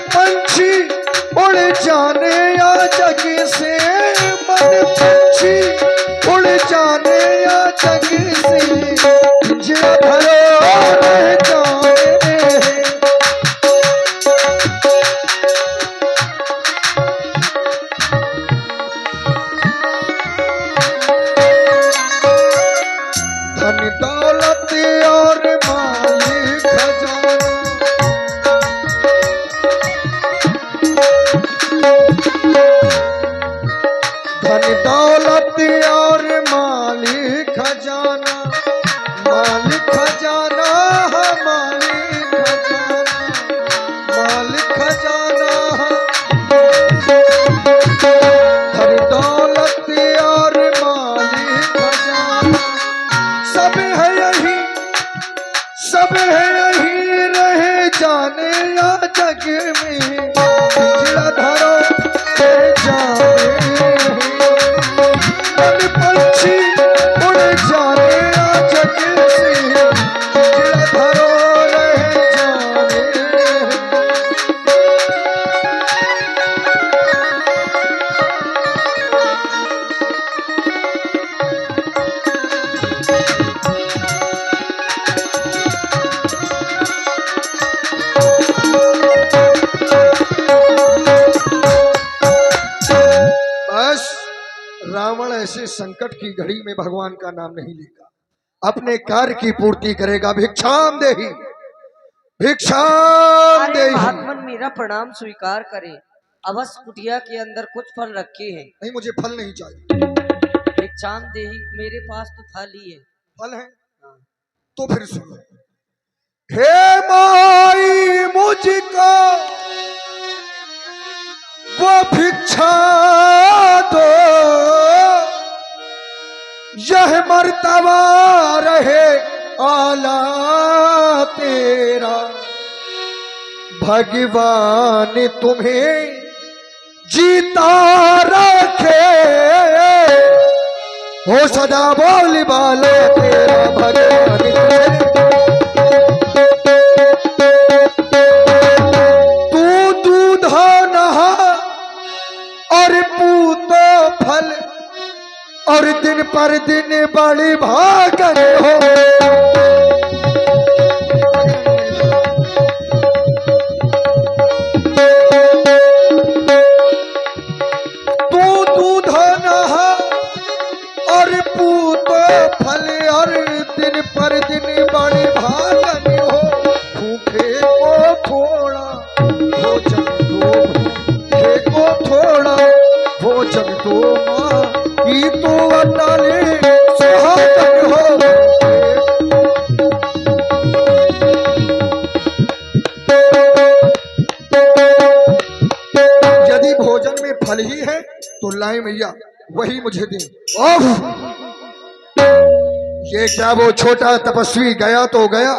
पंछी उड़ जाने या जग से, मन पंछी उड़ जाने या जग से, पिंजरा भरो रह जाने। धन दौलत और माल खजाना, धन दौलत और माल खजाना, माल खजाना, माल खजाना, माल खजाना, धन दौलत और माल खजाना, सब है यही, सब है यही रह जाने या जग में, पिंजरा धरो रह जाने। मन पंछी उड़ जाने या जग से, पिंजरा धरो रह जाने। बस रावण ऐसे संकट की घड़ी में भगवान का नाम नहीं लेगा, अपने कार्य की पूर्ति करेगा। भिक्षाम देहि, भिक्षाम देहि। महात्मन मेरा प्रणाम स्वीकार करें, अवश्य कुटिया के अंदर कुछ फल रखे हैं। नहीं, मुझे फल नहीं चाहिए। भिक्षाम देहि, मेरे पास तो थाली है। फल है? तो फिर सुनो। हे माई मुझको वो भिक्षा दो, यह मर्तबा रहे आला तेरा, भगवान तुम्हें जीता रखे, हो सदा बोल बाला तेरा, भगवान तुम्हें। तू दूध नहा और पूतो फल, और दिन पर दिन बड़ी भागन हो। तू दूध नहा और पूतो फल, और दिन पर दिन बड़ी भागन हो। भूखे को थोड़ा भोजन दो, भूखे को थोड़ा भोजन दो, माँ ई तो अटाले सुहागन हो। यदि भोजन में फल ही है तो लाए मैया वही मुझे दें। ये क्या वो छोटा तपस्वी गया तो गया,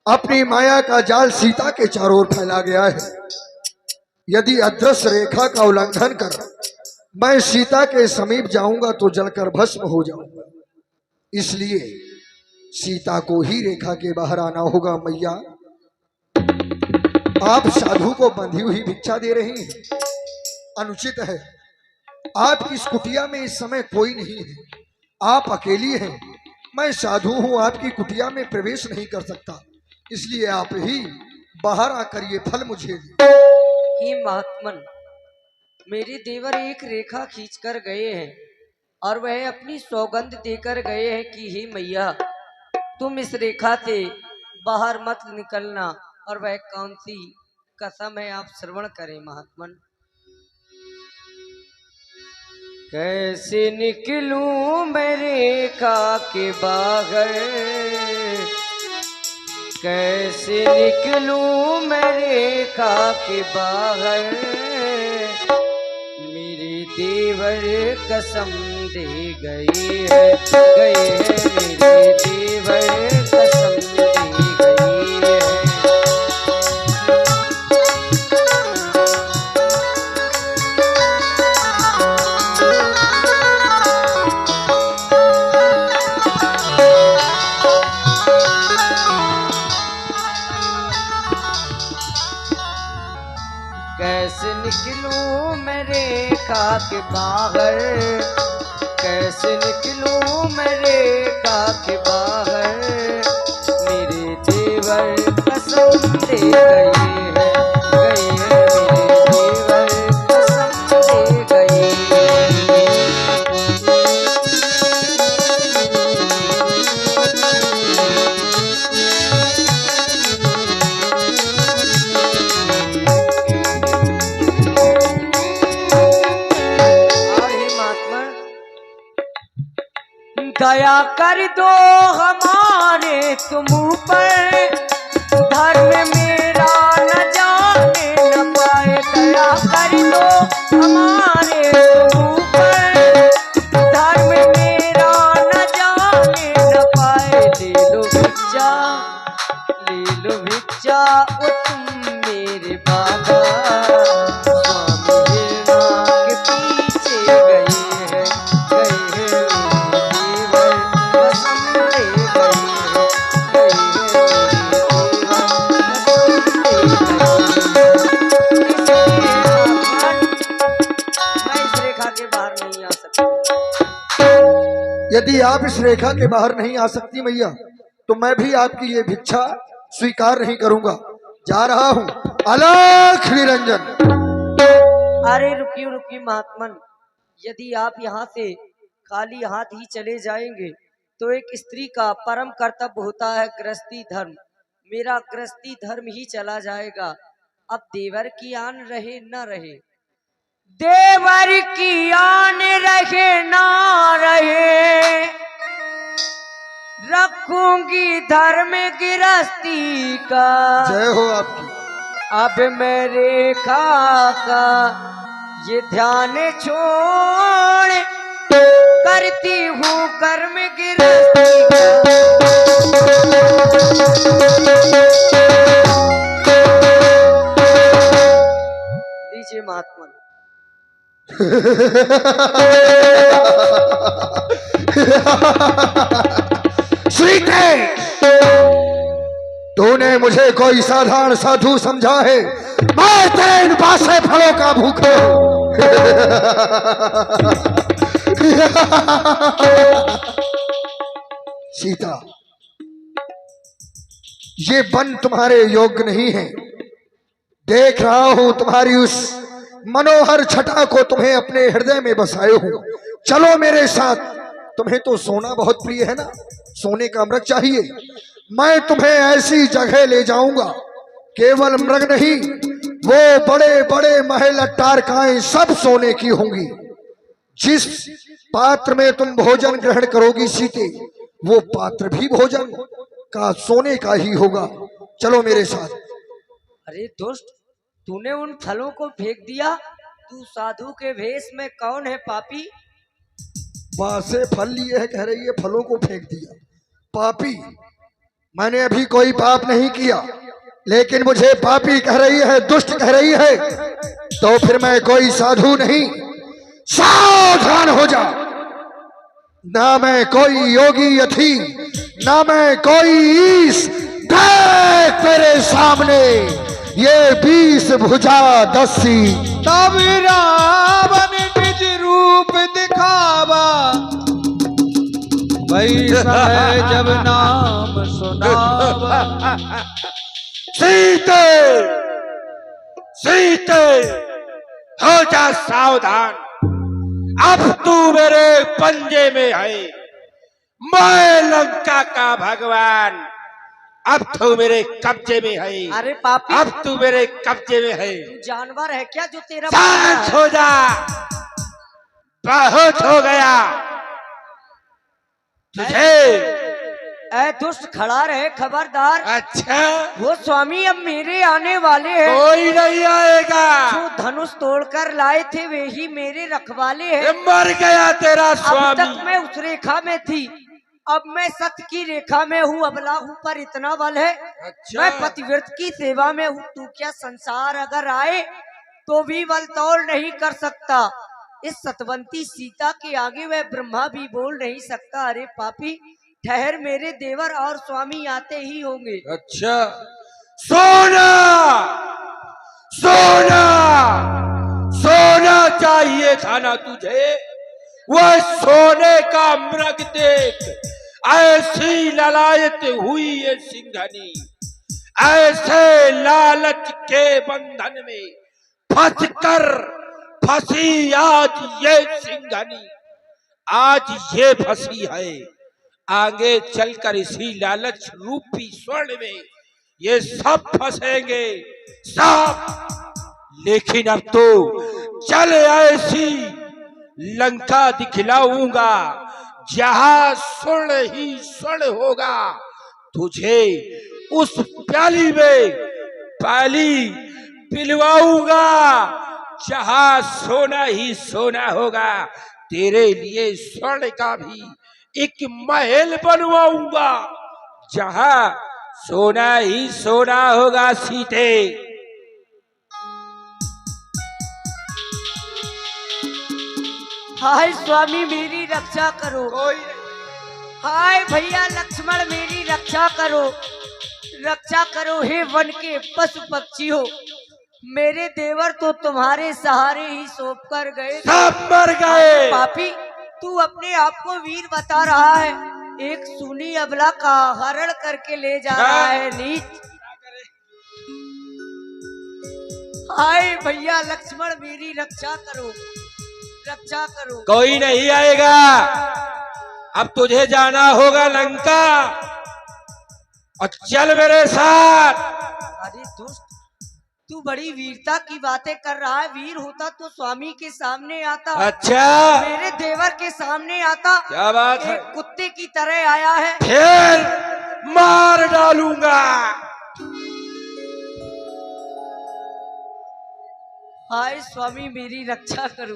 अपनी माया का जाल सीता के चारों ओर फैला गया है। यदि अदृश्य रेखा का उल्लंघन कर मैं सीता के समीप जाऊंगा तो जलकर भस्म हो जाऊंगा, इसलिए सीता को ही रेखा के बाहर आना होगा। मैया, आप साधु को बंधी हुई भिक्षा दे रही हैं, अनुचित है। आपकी इस कुटिया में इस समय कोई नहीं है, आप अकेली हैं। मैं साधु हूं, आपकी कुटिया में प्रवेश नहीं कर सकता, इसलिए आप ही बाहर आकर ये फल मुझे दें। हे महात्मन, मेरे देवर एक रेखा खींचकर गए हैं और वह अपनी सौगंध देकर गए हैं कि हे मैया, तुम इस रेखा से बाहर मत निकलना। और वह कौन सी कसम है, आप श्रवण करें महात्मन। कैसे निकलूं मैं रेखा के बाहर, कैसे निकलूं मैं रेखा के बाहर, मेरे देवर कसम दे गए हैं, मेरे देवर कसम दे गए हैं। कैसे निकलूं मैं रेखा के बाहर, कैसे निकलूं मैं रेखा के बाहर, मेरे देवर कसम दे गए हैं, गए हैं मेरे देवर कसम दे गए हैं। और हे महात्मा, दया कर दो हमारे तुम पर, धर्म मेरा न जाने न पाए। दया कर दो हमारे तुम पर, धर्म मेरा न जाने न पाए। ले लो भिक्षा, ले लो भिक्षा ओ तुम मेरे बाबा, स्वामी वीणा के पीछे गए हैं, गए हैं मेरे देवर कसम दे गए हैं, गए हैं मेरे देवर कसम दे गए हैं। मैं इस रेखा के बाहर नहीं आ सकती। यदि आप इस रेखा के बाहर नहीं आ सकती मैया, तो मैं भी आपकी ये भिक्षा स्वीकार नहीं करूंगा। जा रहा हूं, अलख निरंजन। अरे रुकिए रुकिए महात्मन, यदि आप यहाँ से खाली हाथ ही चले जाएंगे तो एक स्त्री का परम कर्तव्य होता है गृहस्थी धर्म, मेरा गृहस्थी धर्म ही चला जाएगा। अब देवर की आन रहे न रहे, देवर की आन रहे ना रहे, रखूंगी धर्म गृहस्थी का। जय हो आपकी। अब मैं रेखा का ये ध्यान छोड़ करती हूँ कर्म गृहस्थी का। लीजिए महात्मा। सीते, तूने मुझे कोई साधारण साधु समझा है? मैं तेरे इन बासे फलों का भूखा हूं। सीता, ये वन तुम्हारे योग्य नहीं है। देख रहा हूं तुम्हारी उस मनोहर छटा को तुम्हें अपने हृदय में बसाए हूं। चलो मेरे साथ। तुम्हें तो सोना बहुत प्रिय है ना, सोने का मृग चाहिए। मैं तुम्हें ऐसी जगह ले जाऊंगा, केवल मृग नहीं, वो बड़े बड़े महल अट्टारकाएं सब सोने की होंगी। जिस पात्र में तुम भोजन ग्रहण करोगी सीते, वो पात्र भी भोजन का सोने का ही होगा। चलो मेरे साथ। अरे दुष्ट, तूने उन फलों को फेंक दिया। तू साधु के भेष में कौन है पापी? बासे फल लिए है, कह रही है फलों को फेंक दिया। पापी, मैंने अभी कोई पाप नहीं किया, लेकिन मुझे पापी कह रही है, दुष्ट कह रही है, तो फिर मैं कोई साधु नहीं। सावधान हो जा। ना मैं कोई योगी यथी, ना मैं कोई ईश। देख मेरे सामने ये 20 भुजा दस्सी। तब रावण निज रूप दिखावा, वही समय जब नाम सुनावा। सीते, सीते, हो जा सावधान। अब तू मेरे पंजे में है, मैं लंका का भगवान। अब तू मेरे कब्जे में है। अरे पापी, अब तू मेरे कब्जे में है। तू जानवर है क्या जो तेरा शांत हो जा, बहुत हो गया तुझे। ऐ दुष्ट खड़ा रहे, खबरदार। अच्छा, वो स्वामी अब मेरे आने वाले हैं। कोई नहीं आएगा। जो धनुष तोड़कर लाए थे वे ही मेरे रखवाले ये हैं। मर गया तेरा अब स्वामी। तक मैं उस रेखा में थी, अब मैं सत्य की रेखा में हूँ। अबला हूँ पर इतना बल है। अच्छा। मैं पतिव्रत की सेवा में हूँ। तू क्या संसार अगर आए तो भी बल तौल नहीं कर सकता। इस सतवंती सीता के आगे वह ब्रह्मा भी बोल नहीं सकता। अरे पापी, ठहर, मेरे देवर और स्वामी आते ही होंगे। अच्छा, सोना, सोना। चाहिए था ना तुझे? वह सोने का मृग देख ऐसी ललायत हुई ये सिंघनी, ऐसे लालच के बंधन में फंसी आज ये सिंघनी, आज ये फंसी है, आगे चलकर इसी लालच रूपी स्वर्ण में ये सब फंसेंगे सब। लेकिन अब तो चल ऐसी लंका दिखलाऊंगा जहां स्वर्ण ही स्वर्ण होगा, तुझे उस प्याली में प्याली पिलवाऊंगा जहां सोना ही सोना होगा, तेरे लिए स्वर्ण का भी एक महल बनवाऊंगा जहां सोना ही सोना होगा। सीते हाय स्वामी मेरी रक्षा करो, हाय भैया लक्ष्मण मेरी रक्षा करो, रक्षा करो हे वन के पशु पक्षी हो। मेरे देवर तो तुम्हारे सहारे ही सौंप कर गए, सब मर गए। पापी तू अपने आप को वीर बता रहा है, एक सुनी अबला का हरण करके ले जा रहा है नीच। हाय भैया लक्ष्मण मेरी रक्षा करो, रक्षा करो। कोई नहीं आएगा, अब तुझे जाना होगा लंका और चल मेरे साथ। अरे दुष्ट, तू बड़ी वीरता की बातें कर रहा है, वीर होता तो स्वामी के सामने आता। अच्छा मेरे देवर के सामने आता, क्या बात है? एक कुत्ते की तरह आया है, फिर मार डालूंगा। हाय स्वामी मेरी रक्षा करो,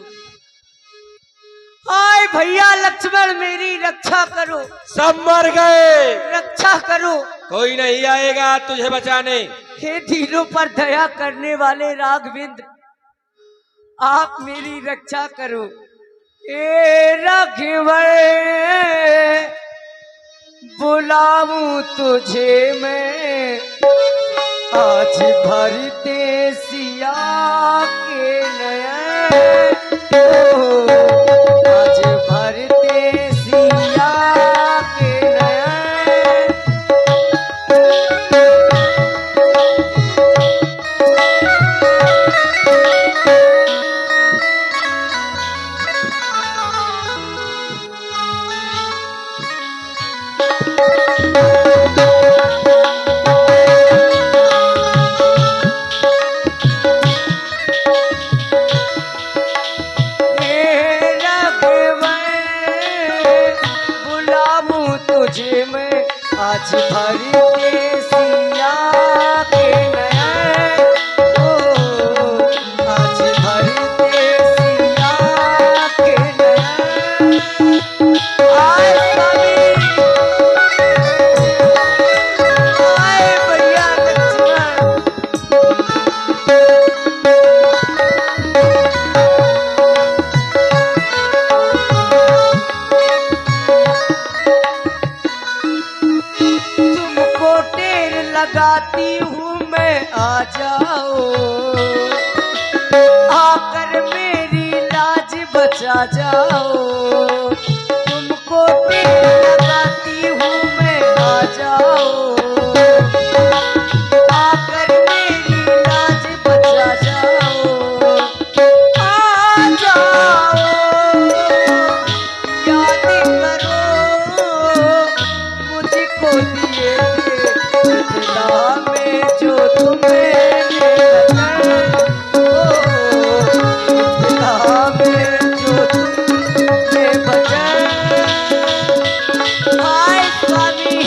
हाय भैया लक्ष्मण मेरी रक्षा करो, सब मर गए, रक्षा करो। कोई नहीं आएगा तुझे बचाने। हे दीनों पर दया करने वाले राघवेंद्र, आप मेरी रक्षा करो। हे राघवर बुलाऊं तुझे मैं, आज भरते सिया के नयन, आज भरते सिया के नयन। तुझे मैं आज भरते सिया के नयन, ओ आज भरते सिया के नयन। आए स्वामी, आए भैया लक्ष्मण, लगाती हूँ मैं, आ जाओ आकर मेरी लाज बचा जाओ। तुमको तीर लगाती हूँ मैं, आ जाओ आकर मेरी लाज बचा जाओ। आ जाओ याद करो मुझको दिए में जो तुम्हें में जो तुम्हें बचन। हाय स्वामी,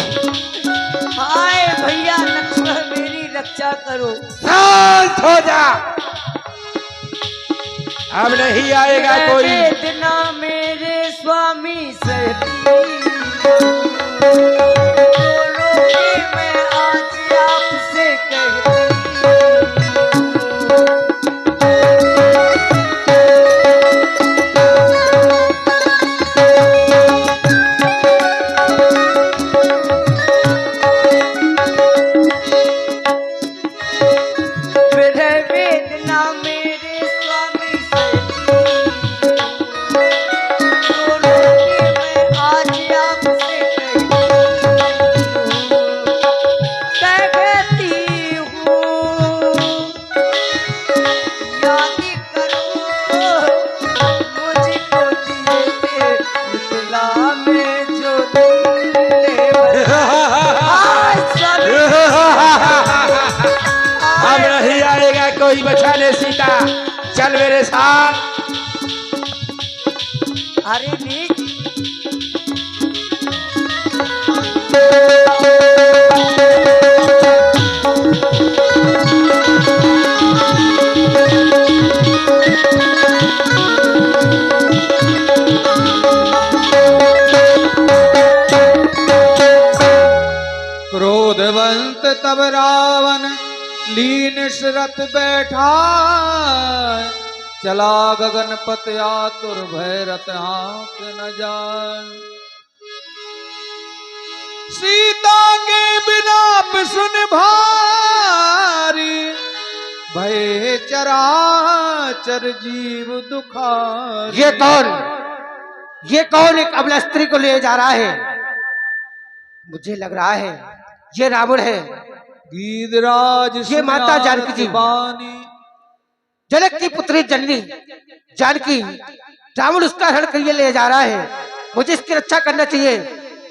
हाय भैया लक्ष्मण मेरी रक्षा करो। शांत हो जा, अब नहीं आएगा कोई। वेदना मेरे स्वामी सहती, मैं आज आपसे कहती, वेदना मेरे स्वामी सहती, कोई बचा ले सीता, चल मेरे साथ। अरे नीच, क्रोधवंत तब रावण लीन शरत बैठा, चला गगन पत आतुर भय रत हाथ न जाए। सीता के बिलाप सुन भारी, भय चराचर जीव दुखारी। ये कौन एक अबला स्त्री को ले जा रहा है? मुझे लग रहा है ये रावण है। गीधराज ये माता जानकी जी, बानी, जनक की पुत्री जननी जानकी, रावण उसका हरण कर ले जा रहा है। मुझे इसकी रक्षा करना चाहिए।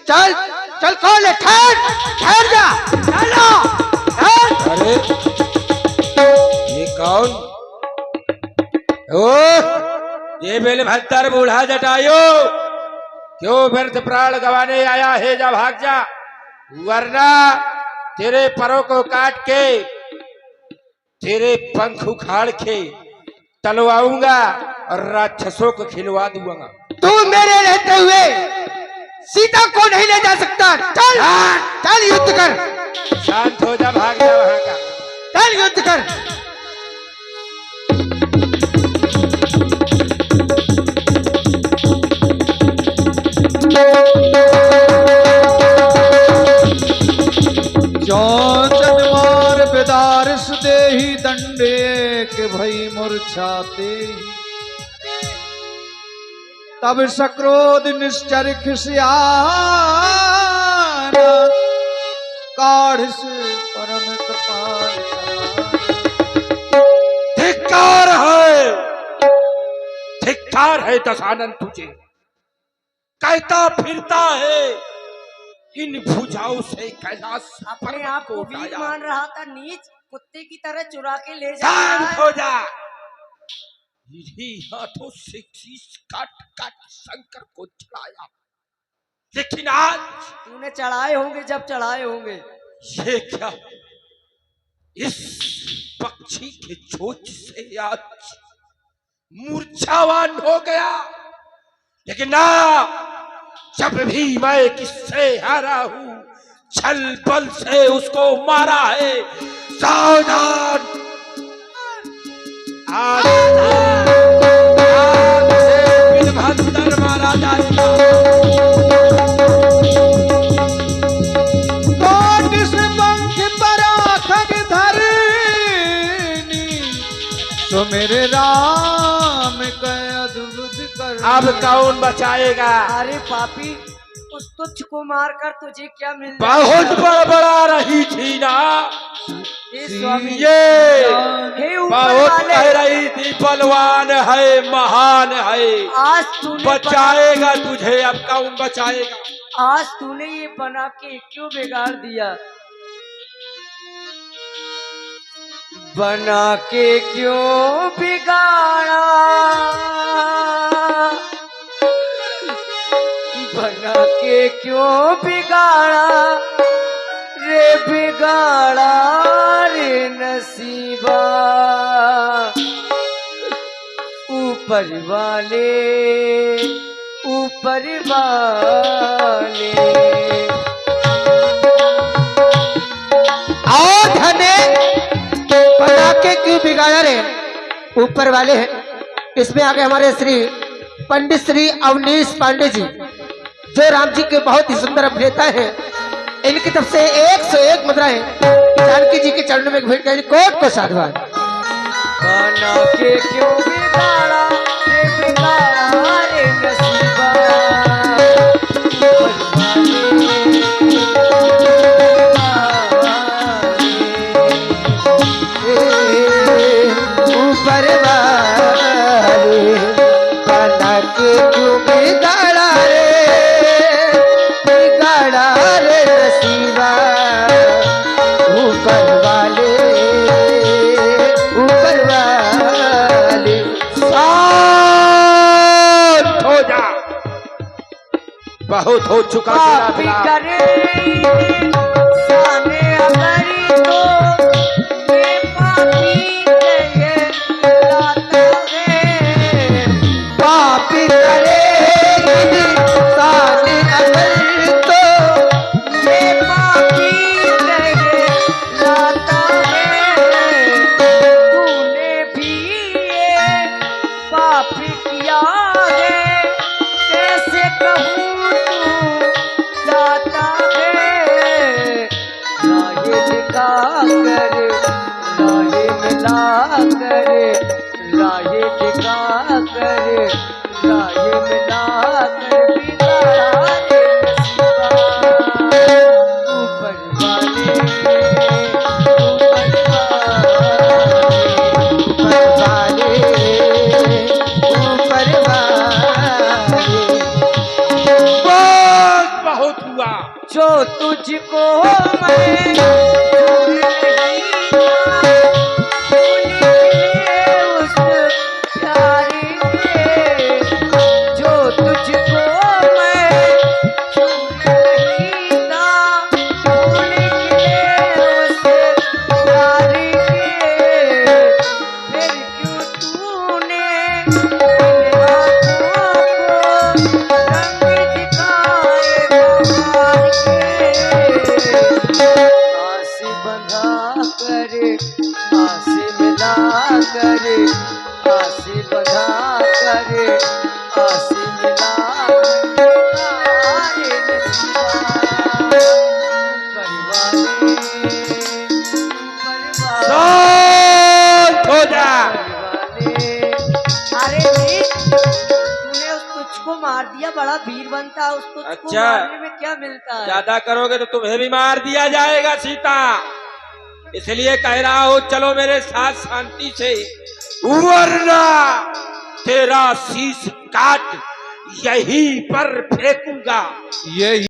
चल चल, कौन है? ठहर जा, चलो। अरे ये कौन? ओ, ये बेलभद्र बूढ़ा जटायु, क्यों व्यर्थ प्राण गंवाने आया है? जा भाग जा, वरना तेरे परों को काट के तेरे पंख उखाड़ के तलवाऊंगा और राक्षसों को खिलवा दूंगा। तू मेरे रहते हुए सीता को नहीं ले जा सकता। चल चल, युद्ध कर। शांत हो जा, भाग जा वहां का। चल युद्ध कर। चौचन मार बेदारिस देहि दंडे के भई मूर्छाते। तब सक्रोध निश्चर खिसियाना, काढ़ से परम कृपाल धिक्कार है, धिक्कार है दशानन तुझे। कहता फिरता है इन भुजाओं से कैलाश अपने आप को वीर उठाया। मान रहा था, नीच कुत्ते की तरह चुरा के ले जा शांत रहा है। हो जा। इन्हीं हाथों से शीश काट काट शंकर को चढ़ाया, लेकिन आज तूने चढ़ाए होंगे जब चढ़ाए होंगे। ये क्या, इस पक्षी के चोंच से आज मूर्छावान हो गया। लेकिन ना, जब भी मैं किससे हारा हूं, छल बल से उसको मारा है। सावधान, आज से बिलभद्र मारा जाएगा। कोट से पंख परा खग धरनी, तो मेरे राम का अद्भुत कर। अब कौन बचाएगा? अरे पापी, उस तुच्छ को मारकर तुझे क्या मिल बहुत बड़बड़ा रही थी ना हे स्वामी, ये, हे ऊपर बहुत वाले, कह रही थी बलवान है, महान है। आज तूने बचाएगा तुझे, अब कौन बचाएगा? आज तूने ये बना के क्यों बिगाड़ दिया? बना के क्यों बिगाड़ा, बना के क्यों बिगाड़ा रे, बिगाड़ा रे नसीबा। ऊपर वाले, ऊपर वाले। आओ धने, बना के क्यों बिगाड़ा रे, ऊपर वाले हैं। इसमें आगे हमारे श्री पंडित श्री अवनीश पांडे जी, जो राम जी के बहुत ही सुंदर अभिनेता हैं, इनकी तरफ से 101 मुद्राएं जानकी जी के चरणों में भेंट कर कोट को साधुवाद। बना के क्यों बिगाड़ा रे, बिगाड़ा रे नसीबा। ऊपर वाले बना के क्यों बिगाड़ा रे, बिगाड़ा रे नसीबा। ऊपर वाले, ऊपर बहुत हो चुका तेरा पापी विलाप। करे साने अगरी तो ये पापी गए लाता है। पापी करे साने अगर तो ये पापी गए लाता है। तूने भी ये पाप किया है, कैसे कहूँ तू जाता है। राहे दिखा कर राहे मिला कर, राहे दिखा कर राहे मिला कर बिगाड़े नसीबा। ऊपर वाले ऊपर वाले बस बहुत हुआ। जो तुझको मैं भूल नहीं था, तू निकले उस प्यारे में। जो तुझको मैं भूल नहीं था, तू निकले उस प्यारे में। फिर क्यों तूने इन आँखों को रंग दिखाए बहार के। आस बंधा कर आस मिला कर, आस बंधा कर आस मिला कर बिगाड़े नसीबा। परवाने शांत हो जा। अरे वीर, तूने उस तुझ को मार दिया, बड़ा वीर बनता। उस तुझ को अच्छा। मारने में क्या मिलता है? ज्यादा करोगे तो तुम्हें भी मार दिया जाएगा सीता। इसलिए कह रहा हूँ चलो मेरे साथ शांति से, वरना तेरा शीश काट यहीं पर फेंकूंगा। ये